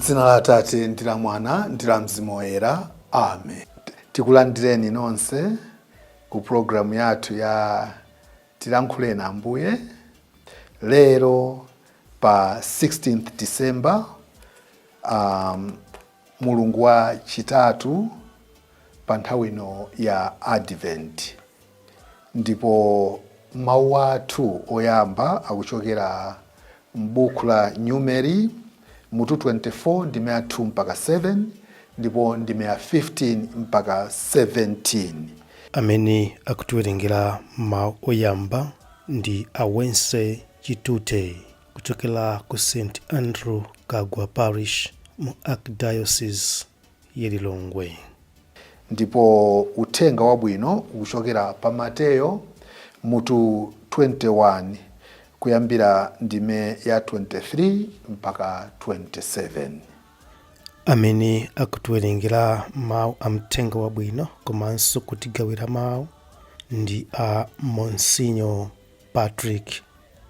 M'dzina la Atate ndi la Mwana ndi la Mzimu Woyera. Amen. Tikulandireni nonse ku programu yathu ya Tilankhule na Ambuye. Lero pa 16th December, mulungu wa chitatu pa nthawi ino ya Advent. Ndipo mawu athu oyamba akuchokera m'buku la Numeri mutu 24 ndime ya 2 mpaka 7 ndipo ndime ya 15 mpaka 17. Amene akutiwerengera mawu oyamba ndi Awense Chitute kuchokera ku St. Andrew Kagwa Parish mu Archdiocese ya Lilongwe. Ndipo uthenga wabwino ukuchokera pa Mateyo mutu 21 kuyambira ndime ya 23 mpaka 27. Amene akutiwerengera mawu a mthenga wabwino komanso kutigawira mawu ndi a Monsignor Patrick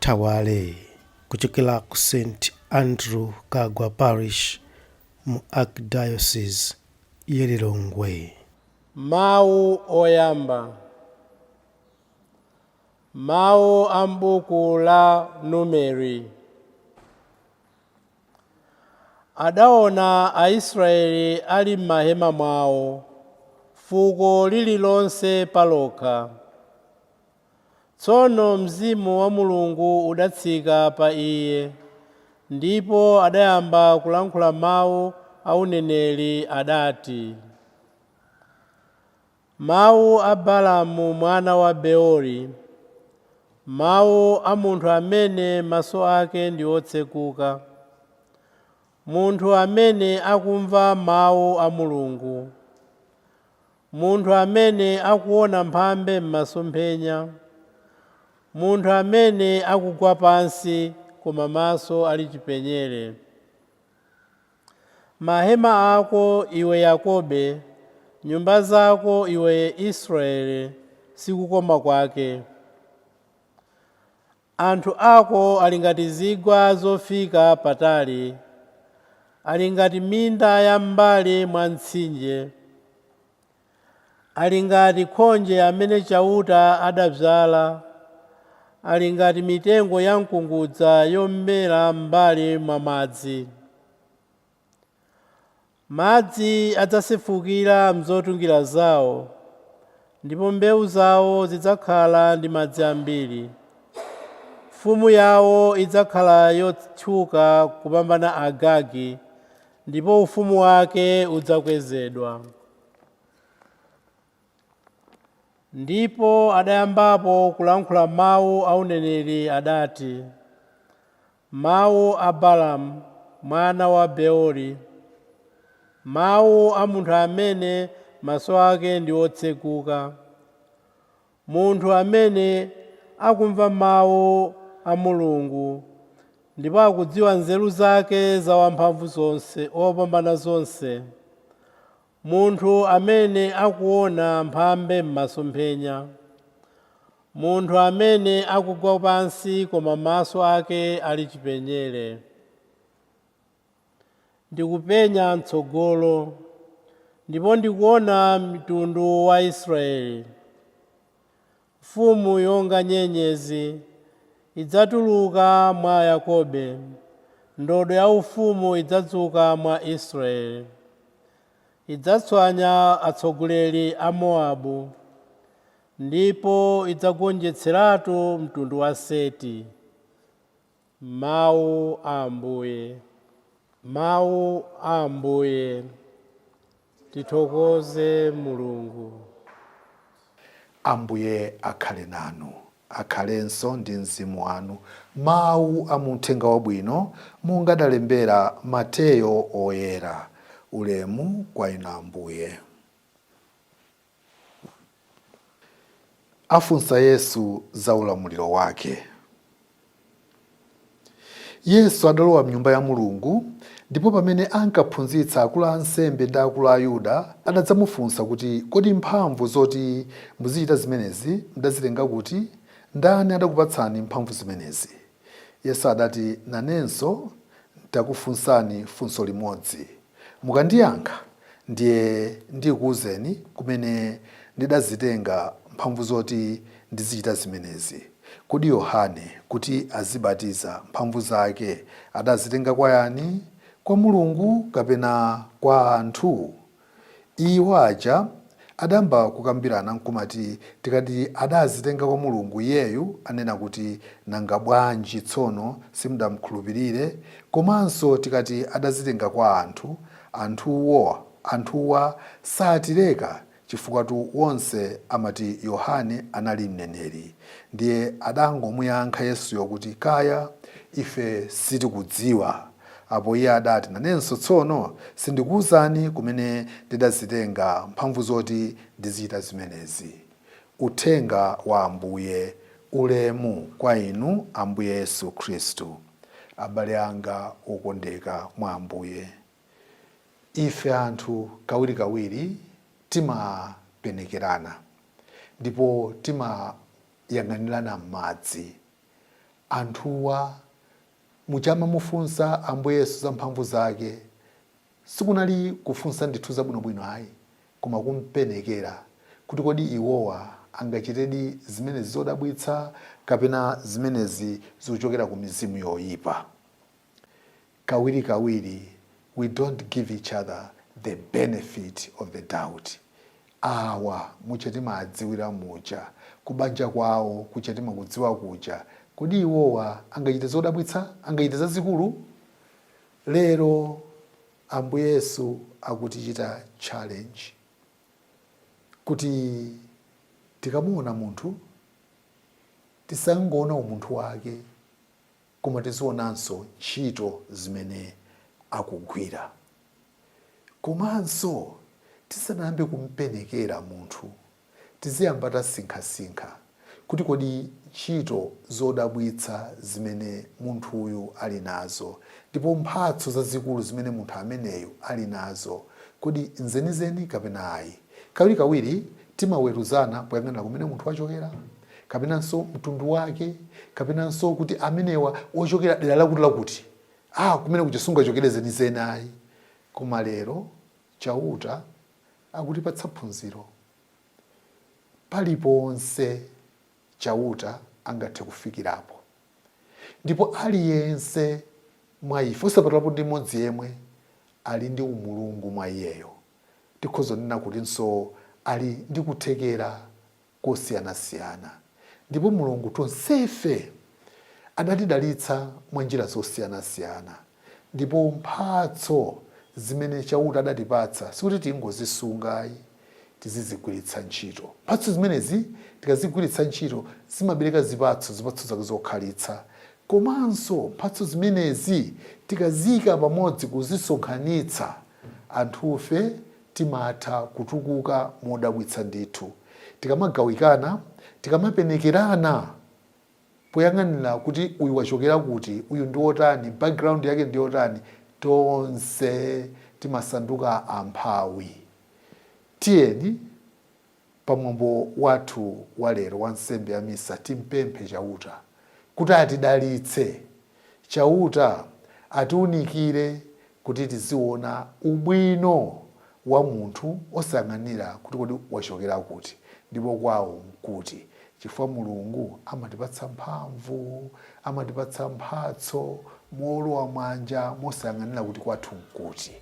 Tawale kuchokera ku St. Andrew Kagwa Parish mu Archdiocese ya Lilongwe. Mawu oyamba. Mawu a m'buku la Numeri. Adaona Aisraeli ali m'mahema mwawo, fuko lililonse palokha. Tsono Mzimu wa Mulungu udatsika pa iye, ndipo adayamba kulankhula mawu a uneneri adati: mawu a Balaamu mwana wa Beori, mawu a munthu amene maso ake ndi otsekuka, munthu amene akumva mawu a Mulungu, munthu amene akuona mphambe m'masomphenya, munthu amene akugwa pansi koma maso ali chipenyere. Mahema ako iwe Yakobe, nyumba zako iwe Israeli, sikukoma kwake. Anthu ako ali ngati zigwa zofika patali, ali ngati minda ya m'mbali mwa mtsinje, ali ngati khonje amene chauta adadzala, ali ngati mitengo ya mkungudza yomera m'mbali mwa madzi. Madzi adzasefukira m'zotungira zawo, ndipo mbewu zawo zidzakhala ndi madzi ambiri. Mfumu yawo idzakhala yotchuka kupambana Agagi, ndipo ufumu wake udzakwezedwa. Ndipo adayambapo kulankhula mawu a uneneri adati: mawu a Balaamu mwana wa Beori, mawu a munthu amene maso ake ndi otsekuka, munthu amene akumva mawu a Mulungu ndipo akudziwa nzeru zake za wamphamvu zonse opambana zonse, munthu amene akuona mphambe m'masomphenya, munthu amene akugwa pansi koma maso ake ali chipenyere. Ndikupenya m'tsogolo, ndipo ndikuona mtundu wa Israeli, mfumu yonga nyenyezi idzatuluka mwa Yakobe, ndodo ya ufumu idzadzuka mwa Israeli. Idzatswanya atsogoleri a Mowabu, ndipo idzagonjetseratu mtundu wa Seti. Mawu a Ambuye. Mawu a Ambuye. Tithokoze Mulungu. Ambuye akhale nanu, akhalenso ndi mzimu wanu. Mawu a muthenga wabwino monga adalembera Mateyo oyera. Ulemu kwa inu Ambuye. Afunsa Yesu za ulamuliro wake. Yesu adalowa m'nyumba ya Mulungu, ndipo pamene ankaphunzitsa akulu a ansembe ndi akulu a Ayuda adadzamufunsa kuti kodi mphamvu zoti muzichita zimenezi mudazitenga kuti? Ndani adakupatsani mphamvu zimenezi? Yesu adati, nanenso takufunsani funso limodzi. Mukandiyankha ndiye ndikuwuzeni kumene ndidazitenga mphamvu zoti ndizichita zimenezi. Kodi Yohane kuti azibatiza mphamvu zake adazitenga kwa yani? Kwa Mulungu kapena kwa anthu? Iwo aja adamba kukambirana nkumati tikati adazitenga kwa Mulungu, iyeyu anena kuti nanga bwanji tsono simudamkhulupirire? Komanso tikati adazitenga kwa anthu, anthuwa satireka chifukwa tu wonse amati Yohane anali mneneri. Ndiye adangomuyankha Yesuyo kuti kaya ife sitikudziwa. Apo iye adati nanenso tsono sindikuwuzani kumene ndidazitenga mphamvu zoti ndizichita zimenezi. Uthenga wa Ambuye. Ulemu kwa inu Ambuye Yesu Khristu. Abale anga okondeka mwa Ambuye, ife anthu kawirikawiri timapenekerana ndipo timayang'anirana m'madzi. Anthuwa muchama mufunsa Ambuye Yesu za mphamvu zake, sikunali kufunsa ndithu zabwinobwino ayi, koma kumpenekera kuti kodi iwowa angachitedi zimenezi zodabwitsa kapena zimenezi zikuchokera ku mizimu yoyipa. Kawirikawiri we don't give each other the benefit of the doubt. Awa muchatima adziwira mucha, kubanja kwawo kuchatima kudziwa kucha, kodi iwowa angachite zodabwitsa, angachite zazikulu? Lero Ambuye Yesu akutichita challenge kuti tikamuona munthu tisangoona umunthu wake, koma tizionanso ntchito zimene akugwira. Komanso tisanayambe kumpenekera munthu, tiziyamba tasinkhasinkha kuti kodi ntchito zodabwitsa zimene munthu uyu ali nazo ndipo mphatso zazikulu zimene munthu ameneyu ali nazo, kodi nzenizeni kapena ayi? Kawirikawiri timaweruzana poyang'ana kumene munthu wachokera, kapenanso mtundu wake, kapenanso kuti amenewa ochokera dera lakuti kumene kuja sungachokere zenizeni ayi. Koma lero chauta akutipatsa phunziro. Paliponse chauta angathe kufikirapo, ndipo aliyense mwa ife osapatulapo ndi mmodzi yemwe ali ndi umulungu mwa iyeyo. Tikhoza nena kutinso ali ndi kuthekera kosiyanasiyana, ndipo Mulungu tonsefe adatidalitsa mwa njira zosiyanasiyana, ndipo mphatso zimene chauta adatipatsa sikuti tingozisungayi, tizizigwiritsa ntchito. Mphatso zimenezi tikazigwiritsa ntchito zimabereka zipatso zake zokhalitsa. Komanso mphatso zimenezi tikaziyika pamodzi kuzisonkhanitsa, anthufe timatha kutukuka modabwitsa ndithu. Tikamagawikana, tikamapenekerana poyang'anira kuti uyu wachokera kuti, uyu ndi otani, background yake ndi otani, tonse timasanduka amphawi. Tiyeni pamwambo wathu wa lero wa nsembe ya misa timpemphe chauta kuti atidalitse, chauta atiunikire kuti tiziona ubwino wa munthu osayang'anira kuti kodi wachokera kuti ndipo kwawo nkuti, chifukwa Mulungu amatipatsa mphamvu, amatipatsa mphatso molowa mwanja mosayang'anira kuti kwathu nkuti.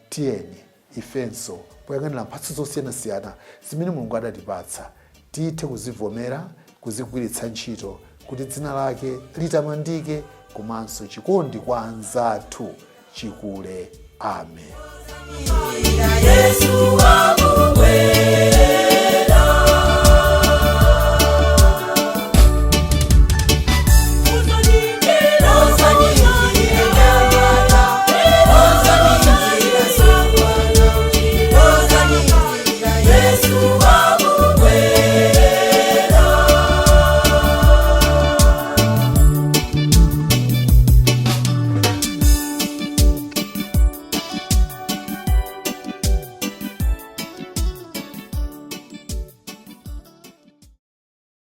Tiyeni ifenso poyang'anira mphatso zosiyanasiyana zimene Mulungu adatipatsa tithe kuzivomera, kuzigwiritsa ntchito kuti dzina lake litamandike, komanso chikondi kwa anzathu chikule. Amen.